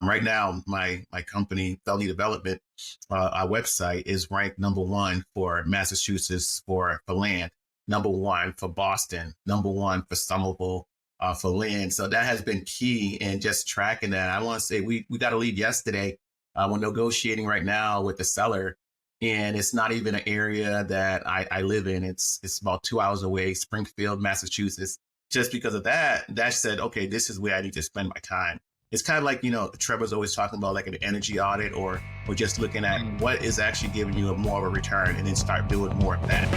Right now, my company, Velney Development, our website is ranked #1 for Massachusetts for land, #1 for Boston, #1 for Somerville for land. So that has been key in just tracking that. I want to say we got a lead yesterday. We're negotiating right now with the seller, and it's not even an area that I live in. It's about 2 hours away, Springfield, Massachusetts. Just because of that, that said, okay, this is where I need to spend my time. It's kind of like, Trevor's always talking about like an energy audit or just looking at what is actually giving you more of a return and then start doing more of that.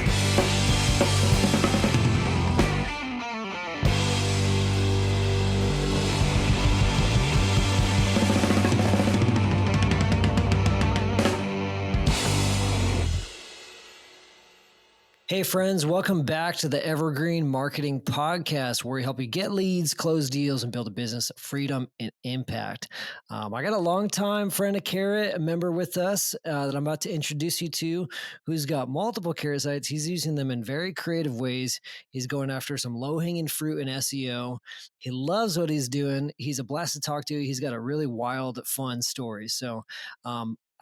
Hey friends, welcome back to the Evergreen Marketing Podcast, where we help you get leads, close deals, and build a business of freedom and impact. I got a longtime friend of Carrot, a member with us that I'm about to introduce you to, who's got multiple Carrot sites. He's using them in very creative ways. He's going after some low-hanging fruit in SEO. He loves what he's doing. He's a blast to talk to. He's got a really wild, fun story. So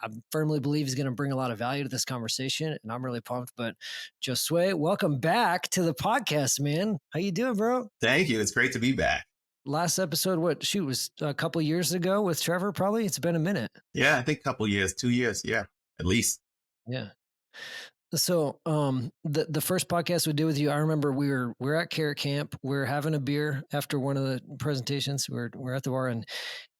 I firmly believe he's going to bring a lot of value to this conversation, and I'm really pumped. But Josue, welcome back to the podcast, man. How you doing, bro? Thank you. It's great to be back. Last episode, was a couple years ago with Trevor, probably? It's been a minute. Yeah, I think a couple years, 2 years. Yeah, at least. Yeah. So the first podcast we did with you, I remember we were at Carrot Camp. We were having a beer after one of the presentations. We're at the bar,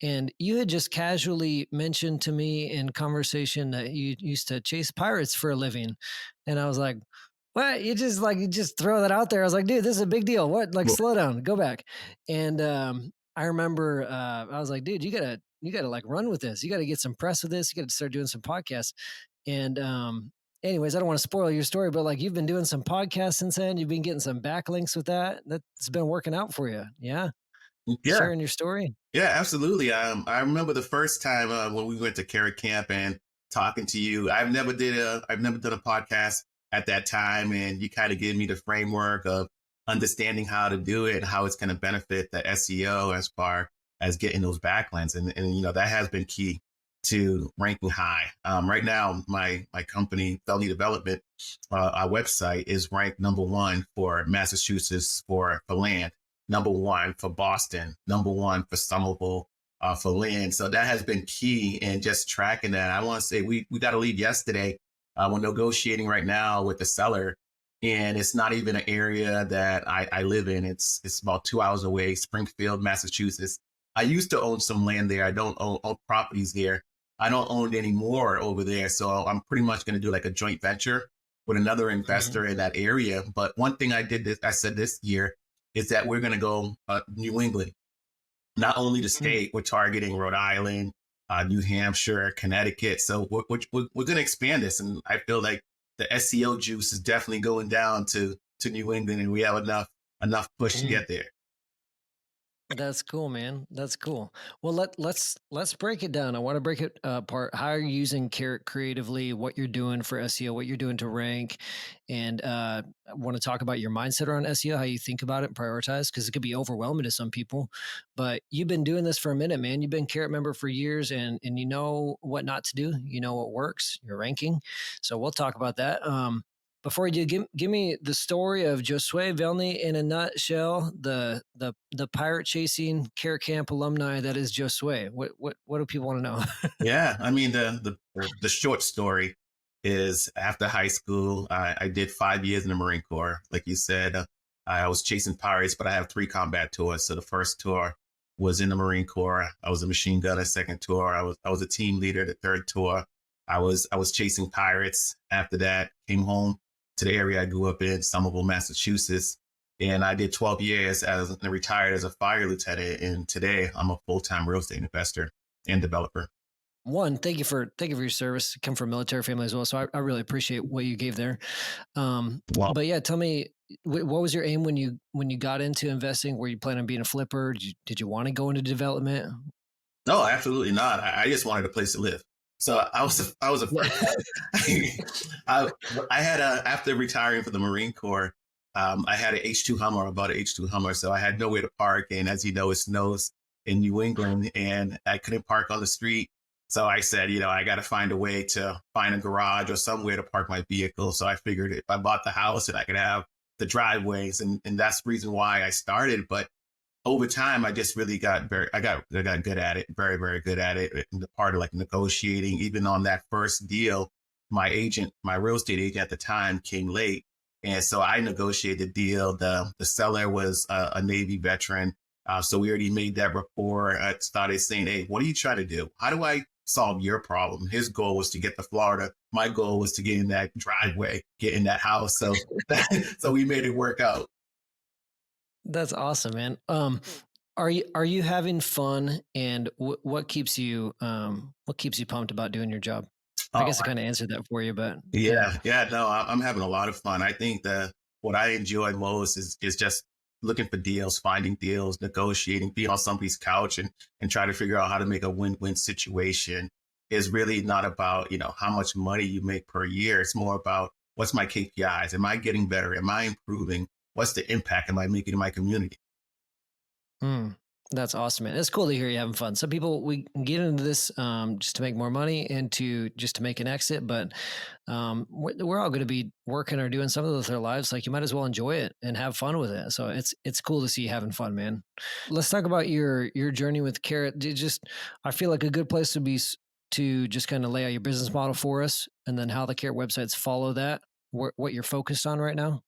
and you had just casually mentioned to me in conversation that you used to chase pirates for a living. And I was like, what? You just throw that out there. I was like, dude, this is a big deal. What? Like, slow down, go back. And I remember I was like, dude, you gotta like run with this. You gotta get some press with this. You gotta start doing some podcasts. And anyways, I don't want to spoil your story, but like you've been doing some podcasts since then. You've been getting some backlinks with that. That's been working out for you. Yeah. Yeah. Sharing your story. Yeah, absolutely. I remember the first time when we went to Carrot Camp and talking to you. I've never done a podcast at that time, and you kind of gave me the framework of understanding how to do it and how it's going to benefit the SEO as far as getting those backlinks, and that has been key to ranking high. Right now, my company, Velney Development, our website is ranked #1 for Massachusetts for land, #1 for Boston, #1 for Somerville for land. So that has been key in just tracking that. I want to say we got a lead yesterday. We're negotiating right now with the seller, and it's not even an area that I live in. It's about 2 hours away, Springfield, Massachusetts. I used to own some land there. I don't own properties there. I don't own any more over there. So I'm pretty much going to do like a joint venture with another investor in that area. But one thing I said this year is that we're going to go New England, not only the state, we're targeting Rhode Island, New Hampshire, Connecticut. So we're going to expand this. And I feel like the SEO juice is definitely going down to New England, and we have enough push to get there. That's cool, man. That's cool. Well, let's break it down. I want to break it apart. How are you using Carrot creatively? What you're doing for SEO? What you're doing to rank? And I want to talk about your mindset around SEO, how you think about it and prioritize, because it could be overwhelming to some people. But you've been doing this for a minute, man. You've been Carrot member for years, and you know what not to do. You know what works. You're ranking. So we'll talk about that. Before you do, give me the story of Josue Velney in a nutshell, the pirate chasing Carrot Camp alumni that is Josue. What do people want to know? Yeah, I mean the short story is after high school, I did 5 years in the Marine Corps. Like you said, I was chasing pirates, but I have 3 combat tours. So the first tour was in the Marine Corps. I was a machine gunner. Second tour, I was a team leader. The third tour, I was chasing pirates. After that, came home to the area I grew up in, Somerville, Massachusetts. And I did 12 years and retired as a fire lieutenant. And today I'm a full-time real estate investor and developer. One, thank you for your service. I come from a military family as well. So I really appreciate what you gave there. But yeah, tell me, what was your aim when you got into investing? Were you planning on being a flipper? Did you want to go into development? No, absolutely not. I just wanted a place to live. So I was a I had after retiring from the Marine Corps, I had an H2 Hummer, I bought an H2 Hummer. So I had nowhere to park. And as you know, it snows in New England, and I couldn't park on the street. So I said, I got to find a way to find a garage or somewhere to park my vehicle. So I figured if I bought the house, that I could have the driveways, and that's the reason why I started. But over time, I just really I got good at it, very, very good at it. The part of like negotiating, even on that first deal, my real estate agent at the time came late. And so I negotiated the deal. The seller was a Navy veteran. So we already made that rapport. I started saying, hey, what are you trying to do? How do I solve your problem? His goal was to get to Florida. My goal was to get in that driveway, get in that house. So, so we made it work out. That's awesome, man. Are you having fun, and what keeps you pumped about doing your job? I Oh, guess I kind of answered that for you, but yeah. yeah, no, I'm having a lot of fun. I think that what I enjoy most is just looking for deals, finding deals, negotiating, being on somebody's couch and try to figure out how to make a win-win situation. Is really not about, how much money you make per year. It's more about what's my KPIs? Am I getting better? Am I improving? What's the impact am I making in my community? Mm, that's awesome, man. It's cool to hear you having fun. Some people we get into this just to make more money and to make an exit, but we're all going to be working or doing something with our lives. Like you might as well enjoy it and have fun with it. So it's cool to see you having fun, man. Let's talk about your journey with Carrot. I feel like a good place to to just kind of lay out your business model for us, and then how the Carrot websites follow that. What you're focused on right now.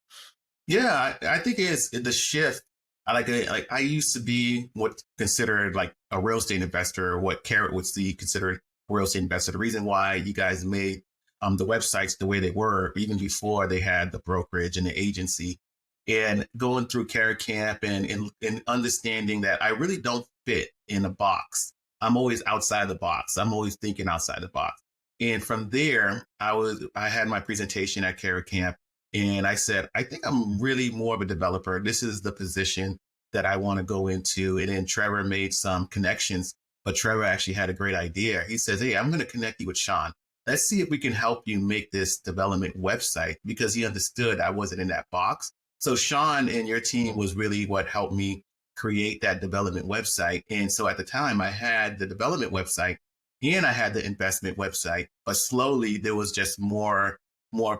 Yeah, I think it's the shift. Like I used to be what considered like a real estate investor, what Carrot would see considered a real estate investor. The reason why you guys made the websites the way they were, even before they had the brokerage and the agency, and going through Carrot Camp and understanding that I really don't fit in a box. I'm always outside the box. I'm always thinking outside the box. And from there, I had my presentation at Carrot Camp, and I said, I think I'm really more of a developer. This is the position that I want to go into. And then Trevor made some connections, but Trevor actually had a great idea. He says, hey, I'm going to connect you with Sean. Let's see if we can help you make this development website, because he understood I wasn't in that box. So Sean and your team was really what helped me create that development website. And so at the time I had the development website and I had the investment website, but slowly there was just more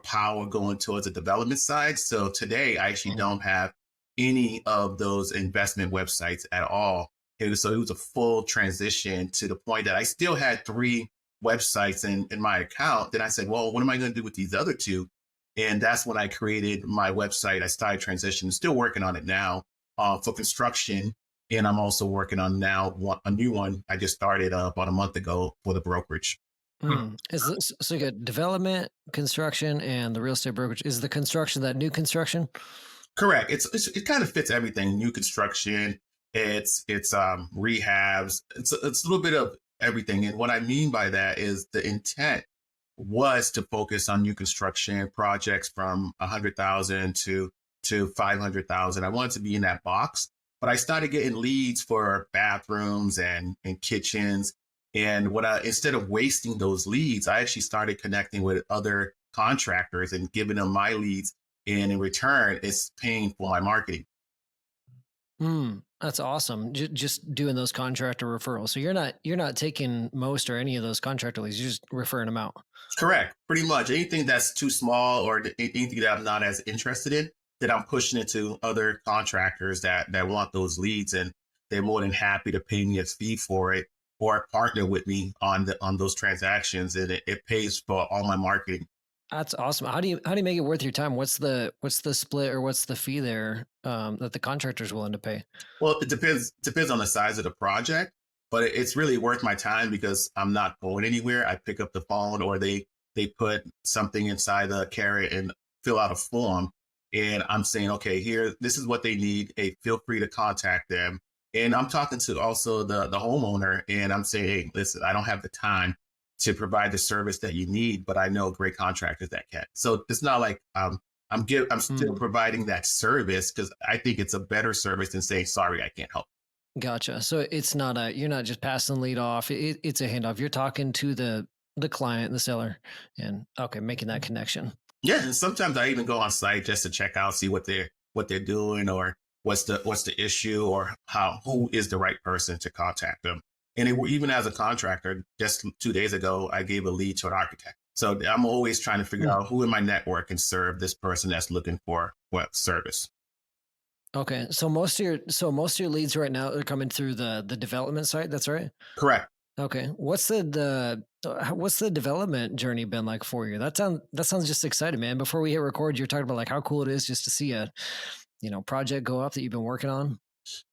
power going towards the development side. So today I actually don't have any of those investment websites at all. So it was a full transition to the point that I still had 3 websites in my account. Then I said, well, what am I going to do with these other 2? And that's when I created my website. I started transitioning, still working on it now for construction. And I'm also working on now a new one I just started about a month ago for the brokerage. Is this so? You got development, construction, and the real estate brokerage. Is the construction that new construction? Correct. It kind of fits everything. New construction. It's rehabs. It's a little bit of everything. And what I mean by that is the intent was to focus on new construction projects from 100,000 to 500,000. I wanted to be in that box, but I started getting leads for bathrooms and kitchens. And instead of wasting those leads, I actually started connecting with other contractors and giving them my leads. And in return, it's paying for my marketing. That's awesome. Just doing those contractor referrals. So you're not taking most or any of those contractor leads. You're just referring them out. Correct. Pretty much anything that's too small or anything that I'm not as interested in, that I'm pushing it to other contractors that want those leads, and they're more than happy to pay me a fee for it or partner with me on those transactions, and it pays for all my marketing. That's awesome. How do you make it worth your time? What's the split or what's the fee there that the contractor's willing to pay? Well, it depends on the size of the project, but it's really worth my time because I'm not going anywhere. I pick up the phone, or they put something inside the carrot and fill out a form, and I'm saying, okay, here, this is what they need. Hey, feel free to contact them. And I'm talking to also the homeowner, and I'm saying, hey, listen, I don't have the time to provide the service that you need, but I know great contractors that can. So it's not like I'm still Mm, providing that service because I think it's a better service than saying, sorry, I can't help. gotcha. So it's not you're not just passing the lead off. It's a handoff. You're talking to the client, the seller, and okay, making that connection. Yeah, and sometimes I even go on site just to check out, see what they're doing, or what's the issue, or who is the right person to contact them. And even as a contractor, just 2 days ago, I gave a lead to an architect. So I'm always trying to figure Mm. out who in my network can serve this person that's looking for what service. Okay. So most of your leads right now are coming through the development side. That's right. Correct. Okay. What's the development journey been like for you? That sounds just exciting, man. Before we hit record, you're talking about like how cool it is just to see a project go up that you've been working on.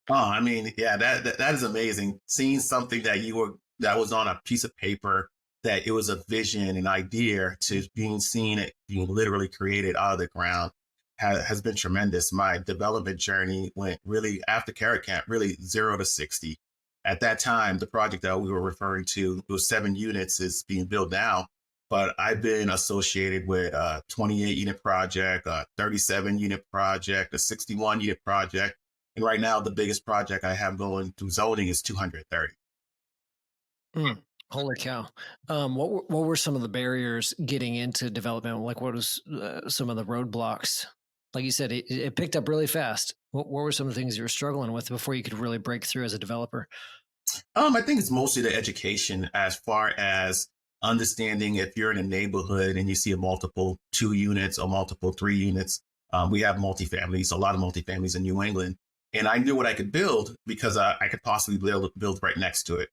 Oh, I mean, yeah, that is amazing. Seeing something that was on a piece of paper, that it was a vision, an idea, to being seen, it being literally created out of the ground has been tremendous. My development journey went really after Carrot Camp, really 0 to 60. At that time, the project that we were referring to, it was 7 units, is being built now. But I've been associated with a 28 unit project, a 37 unit project, a 61 unit project. And right now, the biggest project I have going through zoning is 230. Mm, holy cow! What were some of the barriers getting into development? Like, what was some of the roadblocks? Like you said, it picked up really fast. What were some of the things you were struggling with before you could really break through as a developer? I think it's mostly the education, as far as understanding if you're in a neighborhood and you see a multiple 2 units or multiple 3 units. We have multifamilies, a lot of multifamilies in New England. And I knew what I could build because I could possibly build right next to it.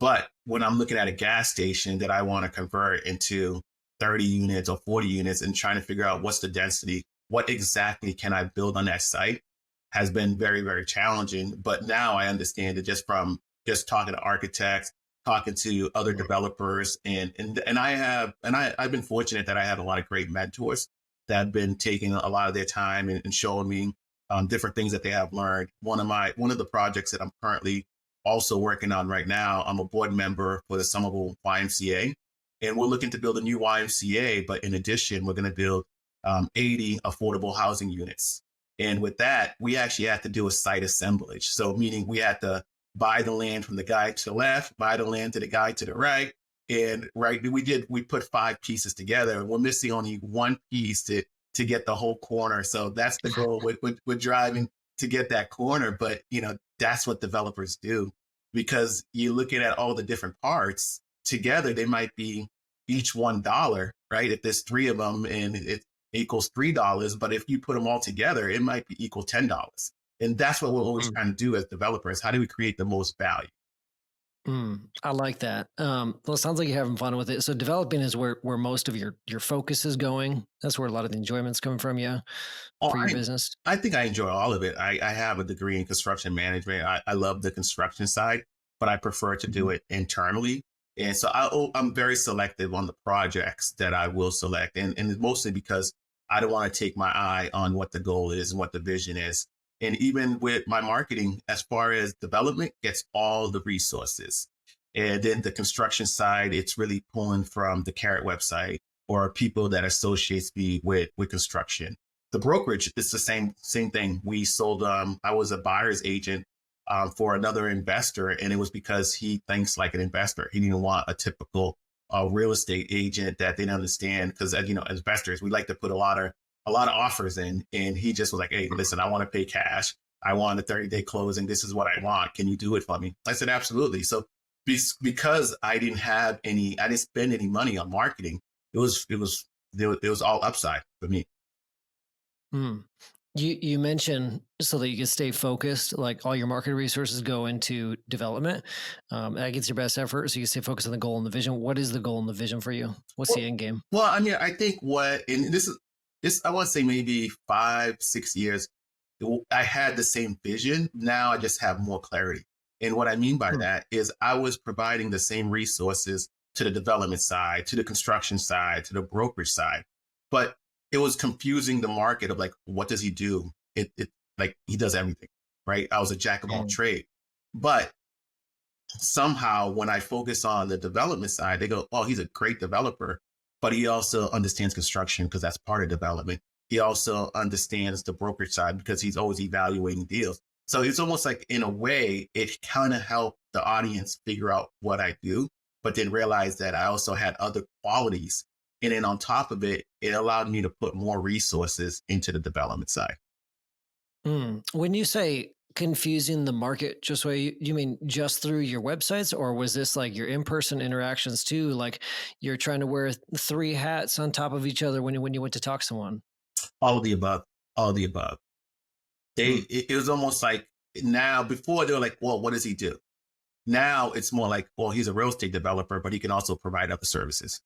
But when I'm looking at a gas station that I want to convert into 30 units or 40 units and trying to figure out what's the density, what exactly can I build on that site, has been very, very challenging. But now I understand it just from just talking to architects, talking to other developers. I've been fortunate that I have a lot of great mentors that have been taking a lot of their time and showing me different things that they have learned. One of the projects that I'm currently also working on right now, I'm a board member for the Somerville YMCA, and we're looking to build a new YMCA. But in addition, we're going to build 80 affordable housing units. And with that, we actually had to do a site assemblage. So meaning we had to buy the land from the guy to the left, buy the land to the guy to the right. And right, we put 5 pieces together, and we're missing only one piece to get the whole corner. So that's the goal. We're driving to get that corner, but that's what developers do, because you're looking at all the different parts together. They might be each $1, right? If there's 3 of them and it equals $3, but if you put them all together, it might be equal $10. And that's what we're always trying to do as developers. How do we create the most value? I like that. Well, it sounds like you're having fun with it. So developing is where most of your focus is going. That's where a lot of the enjoyment's coming from, yeah, Oh, for your business. I think I enjoy all of it. I have a degree in construction management. I love the construction side, but I prefer to do Mhm. it internally. And so I'm very selective on the projects that I will select. And it's mostly because I don't want to take my eye on what the goal is and what the vision is. And even with my marketing, as far as development, gets all the resources. And then the construction side, it's really pulling from the Carrot website or people that associates me with construction. The brokerage, it's the same thing. We sold. I was a buyer's agent for another investor, and it was because he thinks like an investor. He didn't want a typical real estate agent that didn't understand, because as investors, we like to put a lot of offers in, and he just was like, "Hey, listen, I want to pay cash. I want a 30-day closing. This is what I want. Can you do it for me?" I said, "Absolutely." So because I didn't spend any money on marketing. It was all upside for me. Mm. You mentioned so that you can stay focused, like all your market resources go into development. That gets your best effort, so you can stay focused on the goal and the vision. What is the goal and the vision for you? What's the Well, end game? well, I mean, I think and this, I want to say maybe 5, 6 years, I had the same vision. Now I just have more clarity. And what I mean by Hmm. that is I was providing the same resources to the development side, to the construction side, to the brokerage side, but it was confusing the market of like, what does he do? It like he does everything, right? I was a jack of all Mm. trade, but somehow when I focus on the development side, they go, "Oh, he's a great developer, but he also understands construction because that's part of development. He also understands the brokerage side because he's always evaluating deals." So it's almost like, in a way, it kind of helped the audience figure out what I do, but then realize that I also had other qualities. And then on top of it, it allowed me to put more resources into the development side. When you say confusing the market, just way you mean just through your websites, or was this like your in-person interactions too? Like you're trying to wear three hats on top of each other when you went to talk to someone. All of the above. All of the above. Hmm. It was almost like now, before they were like, well, what does he do? Now it's more like, well, he's a real estate developer, but he can also provide other services.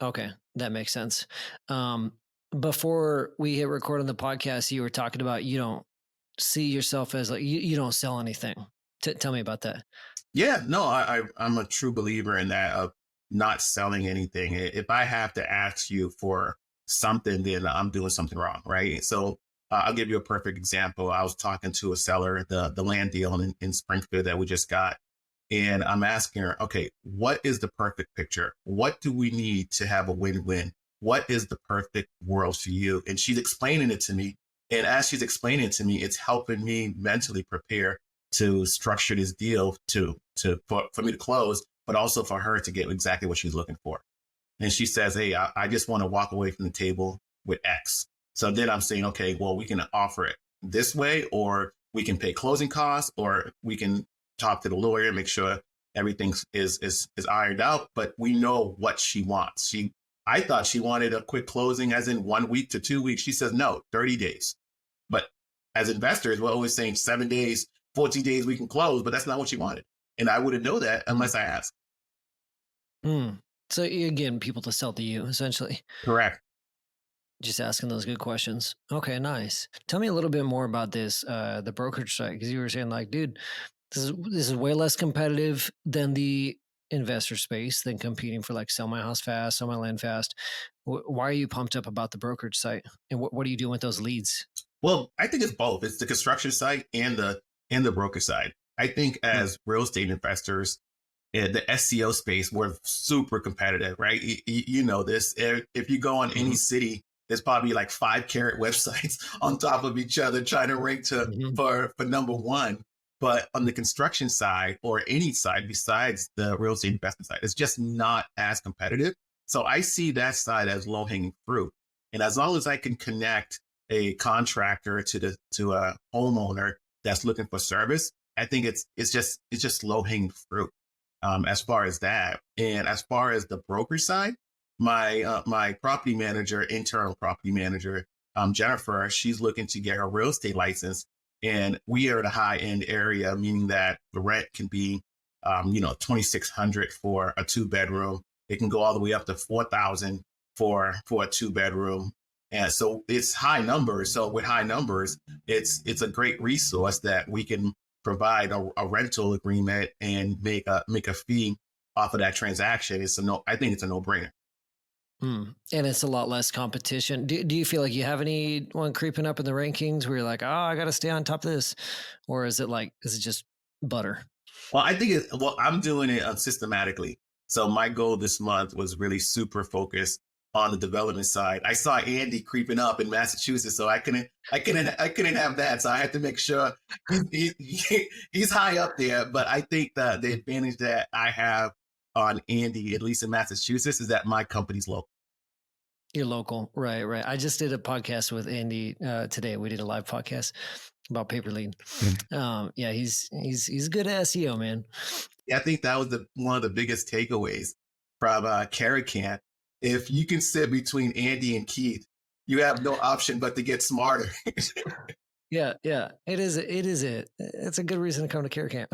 Okay, that makes sense. Um, Before we hit record on the podcast, you were talking about you don't see yourself as like you don't sell anything. Tell me about that. Yeah, no, I'm a true believer in that of not selling anything. If I have to ask you for something, then I'm doing something wrong, right? So I'll give you a perfect example. I was talking to a seller, the land deal in Springfield that we just got, and I'm asking her, okay, what is the perfect picture? What do we need to have a win-win? What is the perfect world for you? And she's explaining it to me. And as she's explaining it to me, it's helping me mentally prepare to structure this deal for me to close, but also for her to get exactly what she's looking for. And she says, hey, I just want to walk away from the table with X. So then I'm saying, okay, well, we can offer it this way, or we can pay closing costs, or we can talk to the lawyer, make sure everything is ironed out. But we know what she wants. I thought she wanted a quick closing, as in 1 week to 2 weeks. She says, no, 30 days. But as investors, we're always saying 7 days, 14 days we can close, but that's not what she wanted. And I wouldn't know that unless I asked. Mm. So again, people to sell to you essentially. Correct. Just asking those good questions. Okay, nice. Tell me a little bit more about this, the brokerage site, because you were saying like, dude, this is way less competitive than the investor space than competing for like sell my house fast, sell my land fast. Why are you pumped up about the brokerage site, and what are you doing with those leads? Well, I think it's both. It's the construction side and the broker side. I think Hmm. as real estate investors, the SEO space, we're super competitive, right? You know this. If you go on any Hmm. city, there's probably like 5 carrot websites on top of each other trying to rank Hmm. for number one. But on the construction side, or any side besides the real estate investment side, it's just not as competitive. So I see that side as low hanging fruit. And as long as I can connect a contractor to a homeowner that's looking for service, I think it's just low hanging fruit, as far as that. And as far as the broker side, my property manager, internal property manager, Jennifer, she's looking to get her real estate license, and we are in a high end area, meaning that the rent can be, 2,600 for a 2 bedroom. It can go all the way up to 4,000 for a 2 bedroom. And so it's high numbers. So with high numbers, it's a great resource that we can provide a rental agreement and make a fee off of that transaction. I think it's a no brainer. And it's a lot less competition. Do you feel like you have anyone creeping up in the rankings where you're like, oh, I got to stay on top of this, or is it just butter? Well, I'm doing it systematically. So my goal this month was really super focused on the development side. I saw Andy creeping up in Massachusetts, so I couldn't have that. So I had to make sure he's high up there. But I think that the advantage that I have on Andy, at least in Massachusetts, is that my company's local. You're local, right? Right. I just did a podcast with Andy today. We did a live podcast about paper lead. Yeah, he's good at SEO, man. Yeah, I think that was one of the biggest takeaways from Carrot Camp. If you can sit between Andy and Keith, you have no option but to get smarter. Yeah, yeah. It is. It is. It's a good reason to come to Care Camp.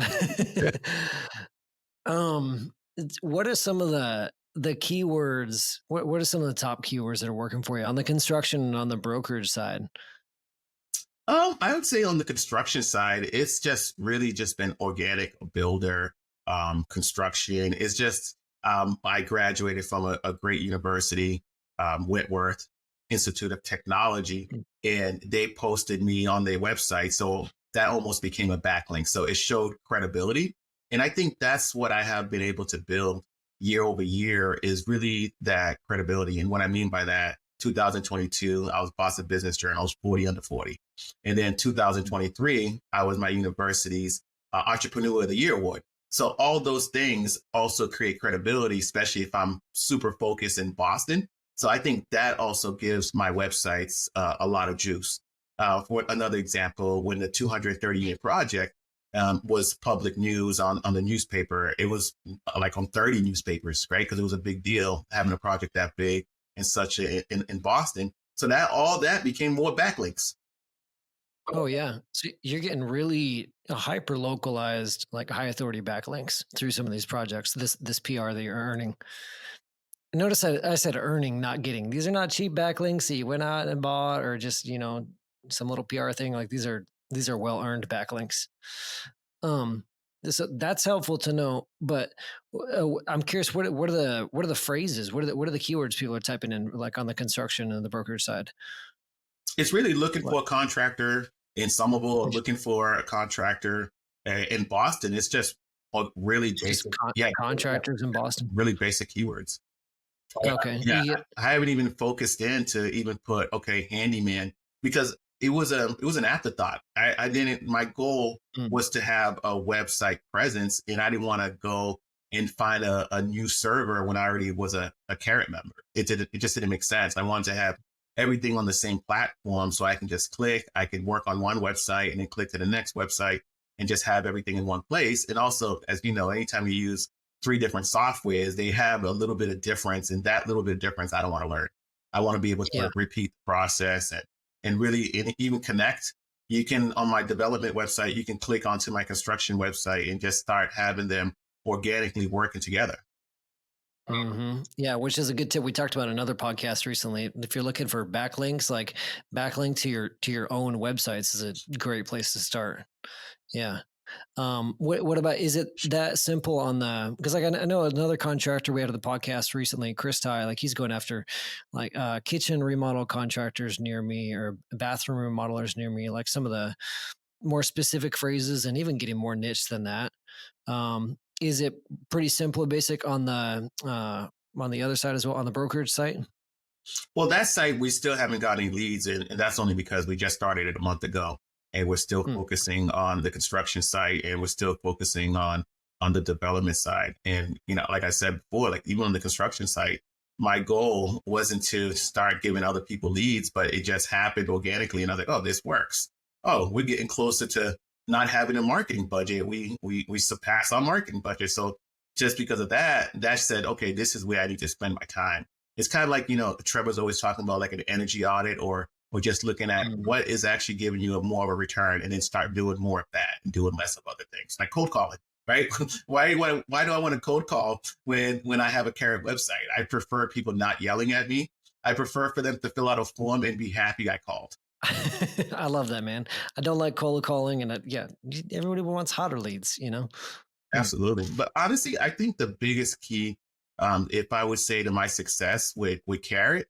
What are some of the keywords? What are some of the top keywords that are working for you on the construction and on the brokerage side? I would say on the construction side, it's just really just been organic builder, construction. It's just, I graduated from a great university, Wentworth Institute of Technology, and they posted me on their website. So that almost became a backlink. So it showed credibility. And I think that's what I have been able to build year over year, is really that credibility. And what I mean by that, 2022, I was boss of Business Journal, I was 40 under 40. And then 2023, I was my university's Entrepreneur of the Year award. So all those things also create credibility, especially if I'm super focused in Boston. So I think that also gives my websites a lot of juice. For another example, when the 230 unit project was public news on the newspaper, it was like on 30 newspapers, right? Because it was a big deal having a project that big and such in Boston. So that all that became more backlinks. Oh yeah. So you're getting really hyper localized, like high authority backlinks through some of these projects. This PR that you're earning. Notice I said earning, not getting. These are not cheap backlinks that you went out and bought, or just some little PR thing. Like these are well earned backlinks. Um, so that's helpful to know. But I'm curious, what are the phrases? What are the keywords people are typing in, like on the construction and the brokerage side? It's really looking What for a contractor in Somerville or looking for a contractor in Boston. It's just really just basic, yeah, contractors in Boston? really basic keywords. Okay, Yeah, yeah. I haven't even focused in to even put okay handyman because it was an afterthought. I didn't. My goal Mm. was to have a website presence, and I didn't want to go and find a new server when I already was a Carrot member. It just didn't make sense. I wanted to have everything on the same platform so I can just click. I can work on one website and then click to the next website and just have everything in one place. And also, as you know, anytime you use three different softwares, they have a little bit of difference. And that little bit of difference, I don't want to learn. I want to be able Yeah. to repeat the process and really even connect. You can, on my development website, you can click onto my construction website and just start having them organically working together. Yeah, which is a good tip. We talked about another podcast recently. If you're looking for backlinks, like backlink to your own websites is a great place to start. Yeah. What about, is it that simple on the, because like I know another contractor we had on the podcast recently, Chris Ty, like he's going after like kitchen remodel contractors near me, or bathroom remodelers near me, like some of the more specific phrases, and even getting more niche than that. Is it pretty simple and basic on the other side as well, on the brokerage site? Well, that site, we still haven't got any leads, and that's only because we just started it a month ago, and we're still Mm. focusing on the construction site, and we're still focusing on the development side. And like I said before, like even on the construction site, my goal wasn't to start giving other people leads, but it just happened organically, and I was like, oh, this works. Oh, we're getting closer to not having a marketing budget. We surpassed our marketing budget, so just because of that, that said, okay, this is where I need to spend my time. It's kind of like Trevor's always talking about like an energy audit, or just looking at Mm. what is actually giving you a more of a return, and then start doing more of that and doing less of other things like cold calling, right? Why do I want to cold call when I have a Carrot website? I prefer people not yelling at me. I prefer for them to fill out a form and be happy I called. I love that, man. I don't like cold calling, and yeah, everybody wants hotter leads. Mm. Absolutely. But honestly, I think the biggest key, if I would say to my success with Carrot,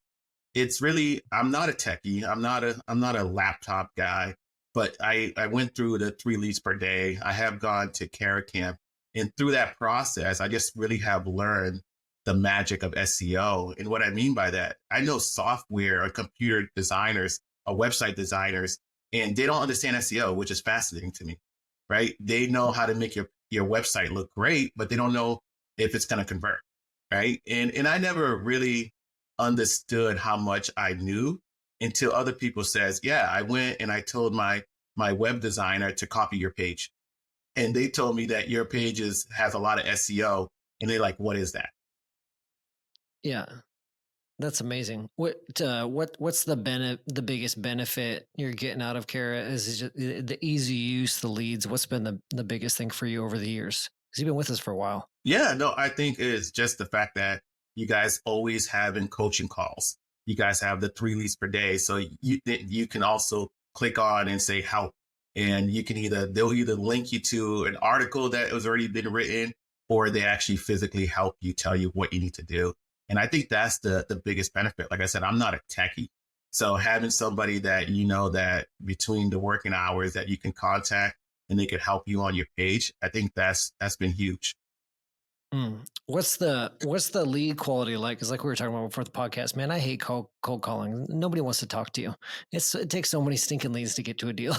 it's really I'm not a techie. I'm not a laptop guy, but I went through the 3 leads per day. I have gone to Carrot Camp, and through that process, I just really have learned the magic of SEO. And what I mean by that, I know software or computer designers or website designers, and they don't understand SEO, which is fascinating to me. Right? They know how to make your website look great, but they don't know if it's going to convert. Right? And I never really understood how much I knew until other people says, yeah, I went and I told my web designer to copy your page. And they told me that your page has a lot of SEO. And they're like, what is that? Yeah, that's amazing. What's the biggest benefit you're getting out of Kara? Is it just the easy use, the leads? What's been the biggest thing for you over the years? Because you've been with us for a while. Yeah, no, I think it's just the fact that you guys always having coaching calls. You guys have the 3 leads per day. So you can also click on and say help. And you can they'll either link you to an article that has already been written, or they actually physically help you, tell you what you need to do. And I think that's the biggest benefit. Like I said, I'm not a techie. So having somebody that that between the working hours that you can contact and they can help you on your page, I think that's been huge. Mm. What's the lead quality like? Because like we were talking about before the podcast, man, I hate cold calling. Nobody wants to talk to you. It takes so many stinking leads to get to a deal.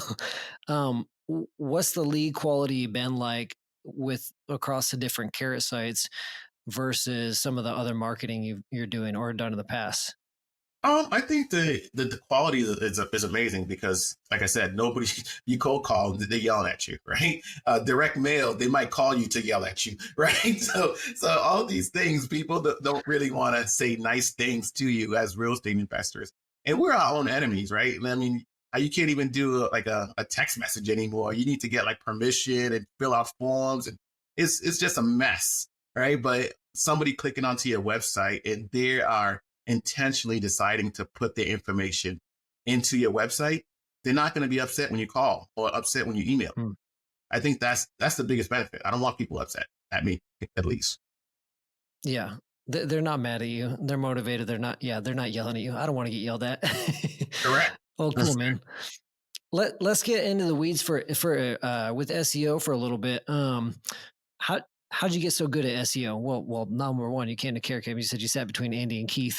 What's the lead quality been like with across the different Carrot sites versus some of the other marketing you're doing or done in the past? I think the quality is amazing because, like I said, nobody you cold call, they yelling at you, right? Direct mail, they might call you to yell at you, right? So all these things, people don't really want to say nice things to you as real estate investors, and we're our own enemies, right? I mean, you can't even do like a text message anymore. You need to get like permission and fill out forms, and it's just a mess, right? But somebody clicking onto your website and they are intentionally deciding to put their information into your website, they're not going to be upset when you call or upset when you email. Hmm. I think that's the biggest benefit. I don't want people upset at me, at least. Yeah. They're not mad at you. They're motivated. They're not yelling at you. I don't want to get yelled at. Correct. Oh, cool, That's man. Let's get into the weeds for with SEO for a little bit. How how'd you get so good at SEO? Well, number one, you came to Care Camp. You said you sat between Andy and Keith.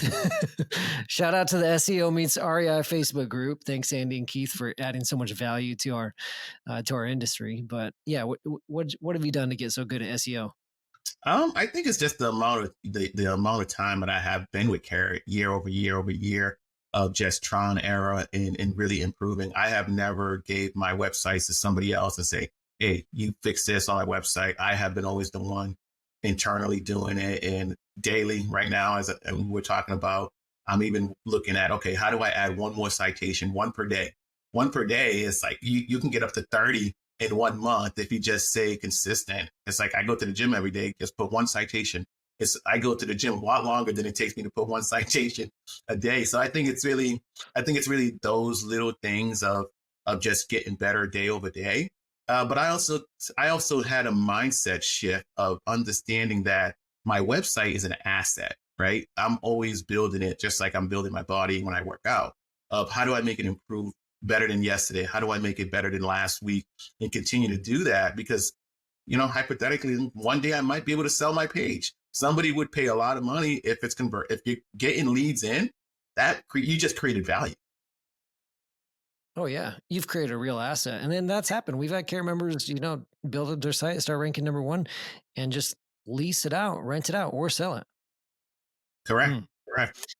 Shout out to the SEO Meets REI Facebook group. Thanks, Andy and Keith, for adding so much value to our industry. But yeah, what have you done to get so good at SEO? I think it's just the amount of time that I have been with Carrot year over year over year of just trial and error and really improving. I have never gave my websites to somebody else and say, "Hey, you fix this on my website." I have been always the one internally doing it, and daily right now, and we're talking about, I'm even looking at, okay, how do I add one more citation, one per day? One per day is like you can get up to 30 in 1 month if you just say consistent. It's like I go to the gym every day, just put one citation. I go to the gym a lot longer than it takes me to put one citation a day. So I think it's really those little things of just getting better day over day. But I also had a mindset shift of understanding that my website is an asset, right? I'm always building it just like I'm building my body when I work out. Of how do I make it improve better than yesterday? How do I make it better than last week and continue to do that? Because, hypothetically, one day I might be able to sell my page. Somebody would pay a lot of money if you're getting leads in, you just created value. Oh yeah, you've created a real asset, and then that's happened. We've had care members, build up their site, start ranking number one, and just lease it out, rent it out, or sell it. Correct. Hmm. Correct.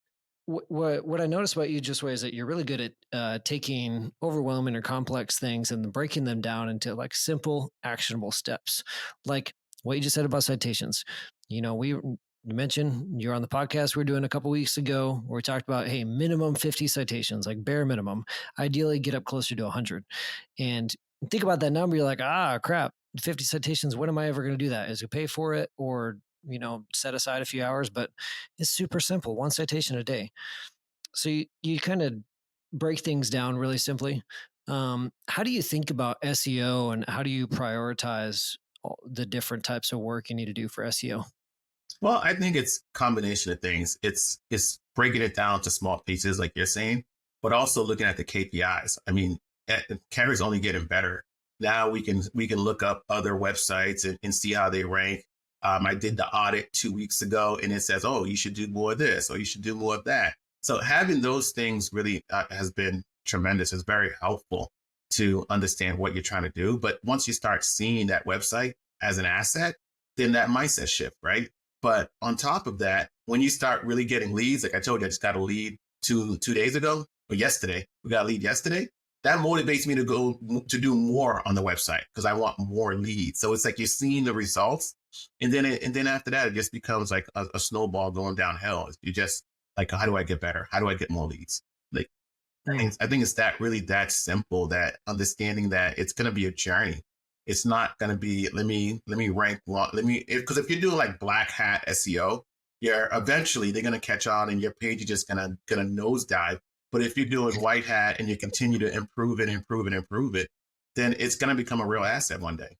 What I noticed about you, just is that you're really good at taking overwhelming or complex things and breaking them down into like simple, actionable steps, like what you just said about citations. You mentioned you're on the podcast we're doing a couple weeks ago where we talked about, hey, minimum 50 citations, like bare minimum. Ideally, get up closer to 100, and think about that number. You're like, crap, 50 citations. When am I ever going to do that? Is it pay for it or set aside a few hours? But it's super simple, one citation a day. So you kind of break things down really simply. How do you think about SEO and how do you prioritize the different types of work you need to do for SEO? Well, I think it's a combination of things. It's breaking it down to small pieces, like you're saying, but also looking at the KPIs. I mean, Carrie's only getting better. Now we can look up other websites and see how they rank. I did the audit 2 weeks ago, and it says, "Oh, you should do more of this, or you should do more of that." So having those things really has been tremendous. It's very helpful to understand what you're trying to do. But once you start seeing that website as an asset, then that mindset shift, right? But on top of that, when you start really getting leads, like I told you, I just got a lead 2 days ago or yesterday. We got a lead yesterday. That motivates me to go to do more on the website because I want more leads. So it's like you're seeing the results, and then after that, it just becomes like a snowball going downhill. You just like, how do I get better? How do I get more leads? Like Mm. I think it's that really that simple. That understanding that it's going to be a journey. It's not going to be let me rank one. Because if you're doing like black hat SEO, you're eventually they're going to catch on and your page is just gonna nosedive. But if you're doing white hat and you continue to improve it, improve it, improve it, then it's going to become a real asset one day.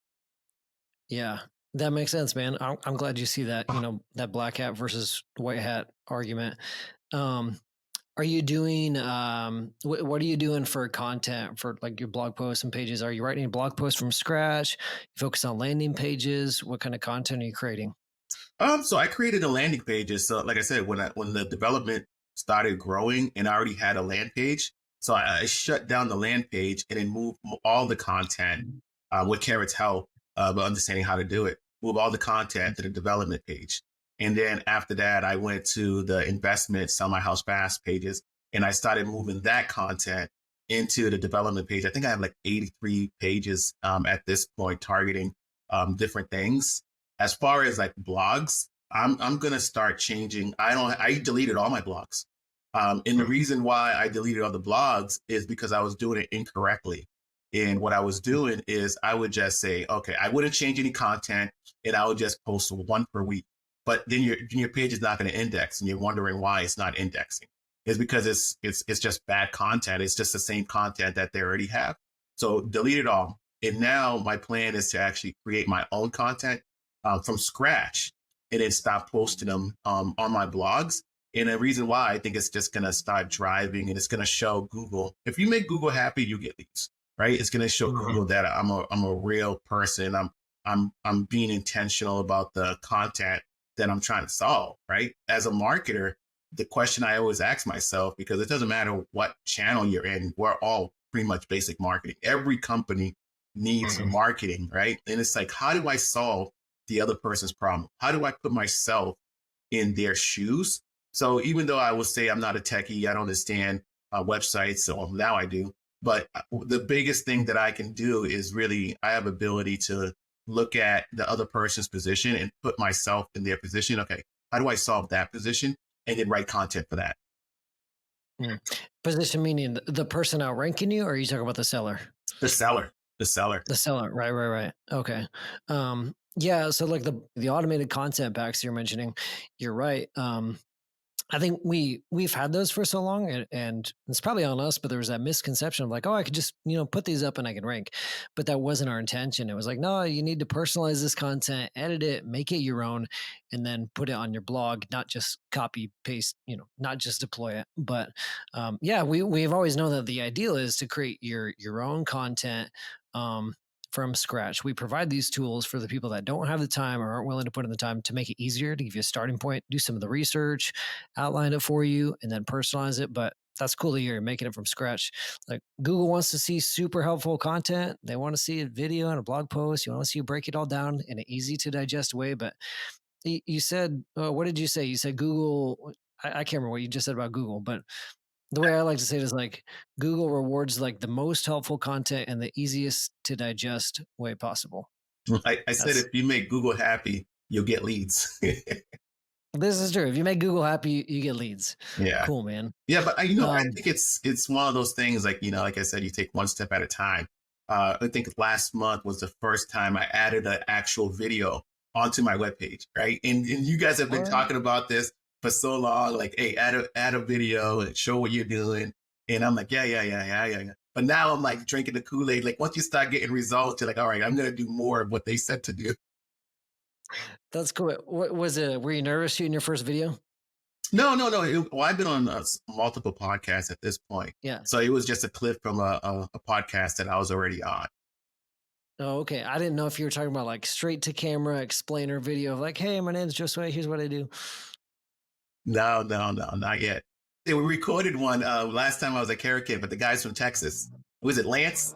Yeah, that makes sense, man. I'm glad you see that, that black hat versus white hat argument. Um, are you doing, what are you doing for content for like your blog posts and pages? Are you writing blog posts from scratch? You focus on landing pages? What kind of content are you creating? So I created a landing pages. So like I said, when the development started growing and I already had a land page, so I shut down the land page and then moved all the content with Carrot's help, but understanding how to do it, move all the content to the development page. And then after that, I went to the investment, sell my house fast pages. and I started moving that content into the development page. I think I have like 83 pages at this point, targeting different things. As far as like blogs, I'm gonna start changing. I deleted all my blogs. And the reason why I deleted all the blogs is because I was doing it incorrectly. And what I was doing is I would just say, okay, I wouldn't change any content, and I would just post one per week. But then your page is not going to index, and you're wondering why it's not indexing. It's because it's just bad content. It's just the same content that they already have. So delete it all. And now my plan is to actually create my own content from scratch, and then stop posting them on my blogs. And the reason why I think it's just going to start driving, and it's going to show Google. If you make Google happy, you get leads, right? It's going to show Google that I'm a real person. I'm being intentional about the content that I'm trying to solve, right? As a marketer, the question I always ask myself, because it doesn't matter what channel you're in, we're all pretty much basic marketing. Every company needs marketing, right? And it's like, how do I solve the other person's problem? How do I put myself in their shoes? So even though I will say I'm not a techie, I don't understand websites, so now I do. But the biggest thing that I can do is really, I have ability to look at the other person's position and put myself in their position. Okay, how do I solve that position? And then write content for that. Position meaning the person outranking you, or are you talking about the seller? The seller, the seller. The seller, right. Okay. Yeah. So like the automated content packs you're mentioning, you're right. I think we've had those for so long, and it's probably on us, but there was that misconception of like, oh, I could just put these up and I can rank, but that wasn't our intention. It was like, no, you need to personalize this content, edit it, make it your own, and then put it on your blog, not just copy paste, not just deploy it. But yeah, we've always known that the ideal is to create your own content. From scratch. We provide these tools for the people that don't have the time or aren't willing to put in the time to make it easier, to give you a starting point, do some of the research, outline it for you, and then personalize it. But that's cool that you're making it from scratch. Like Google wants to see super helpful content. They want to see a video and a blog post. You want to see you break it all down in an easy to digest way. But you said, what did you say? You said Google. I can't remember what you just said about Google, but the way I like to say it is like Google rewards like the most helpful content in the easiest to digest way possible. I said, if you make Google happy, you'll get leads. This is true. If you make Google happy, you get leads. Yeah. Cool, man. Yeah, but I think it's one of those things, like, like I said, you take one step at a time. I think last month was the first time I added an actual video onto my webpage, right? And you guys have been talking about this for so long, like, hey, add a video and show what you're doing. And I'm like, yeah. But now I'm like drinking the Kool-Aid. Like once you start getting results, you're like, all right, I'm going to do more of what they said to do. That's cool. What was it? Were you nervous shooting your first video? No. I've been on multiple podcasts at this point. Yeah. So it was just a clip from a podcast that I was already on. Oh, okay. I didn't know if you were talking about like straight to camera explainer video of like, hey, my name's Josue. Here's what I do. No, not yet. We recorded one last time I was at Carrot Camp, but the guys from Texas. Was it Lance?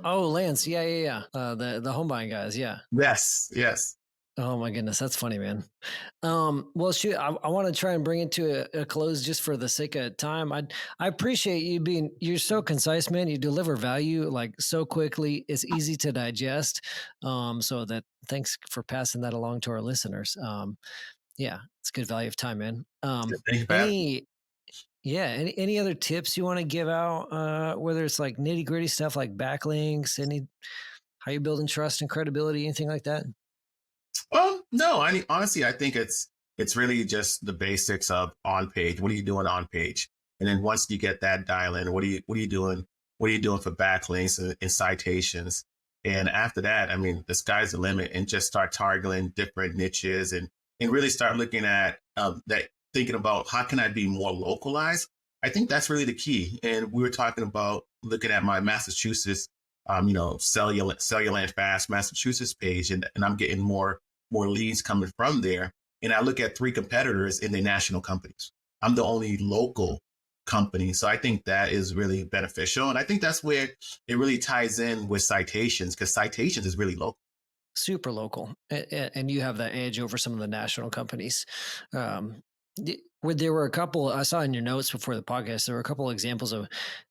Oh, Lance. Yeah. The home buying guys. Yeah. Yes. Oh my goodness, that's funny, man. Well, shoot, I want to try and bring it to a close just for the sake of time. I appreciate you're so concise, man. You deliver value like so quickly. It's easy to digest. So that thanks for passing that along to our listeners. Yeah, it's good value of time, man. Any other tips you want to give out? Whether it's like nitty gritty stuff like backlinks, how you building trust and credibility, anything like that? Well, no, I mean, honestly, I think it's really just the basics of on page. What are you doing on page? And then once you get that dial in, what are you doing? What are you doing for backlinks and citations? And after that, I mean, the sky's the limit, and just start targeting different niches and really start looking at that, thinking about how can I be more localized? I think that's really the key. And we were talking about looking at my Massachusetts, sell your land fast Massachusetts page, and I'm getting more leads coming from there. And I look at 3 competitors in the national companies. I'm the only local company. So I think that is really beneficial. And I think that's where it really ties in with citations, because citations is really local. Super local. And you have that edge over some of the national companies. There were a couple I saw in your notes before the podcast. There were a couple examples of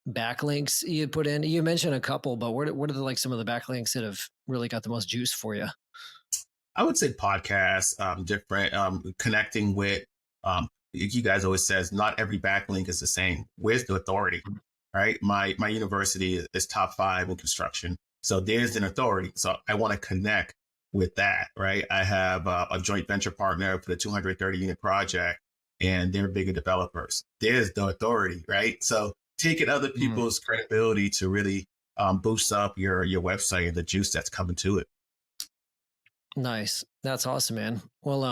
backlinks you had put in. You mentioned a couple, but what are the, like some of the backlinks that have really got the most juice for you? I would say podcasts, different, connecting with, you guys always says not every backlink is the same. Where's the authority, right? My university is top 5 in construction. So there's an authority. So I want to connect with that, right? I have a joint venture partner for the 230 unit project, and they're bigger developers. There's the authority, right? So taking other Mm, people's credibility to really boost up your website and the juice that's coming to it. nice. That's awesome, man. Well,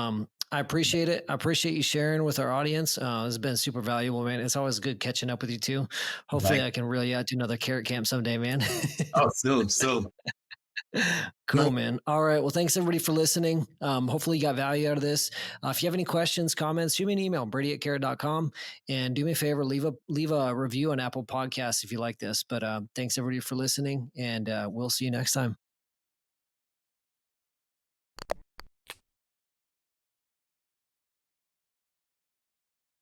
I appreciate it. I appreciate you sharing with our audience. It's been super valuable, man. It's always good catching up with you too. Hopefully Like, I can really add to another carrot camp someday, man. oh, soon, soon. Cool, man. All right. Well, thanks everybody for listening. Hopefully you got value out of this. If you have any questions, comments, shoot me an email, brady@carrot.com. And do me a favor, leave a review on Apple Podcasts if you like this. But thanks everybody for listening, and we'll see you next time.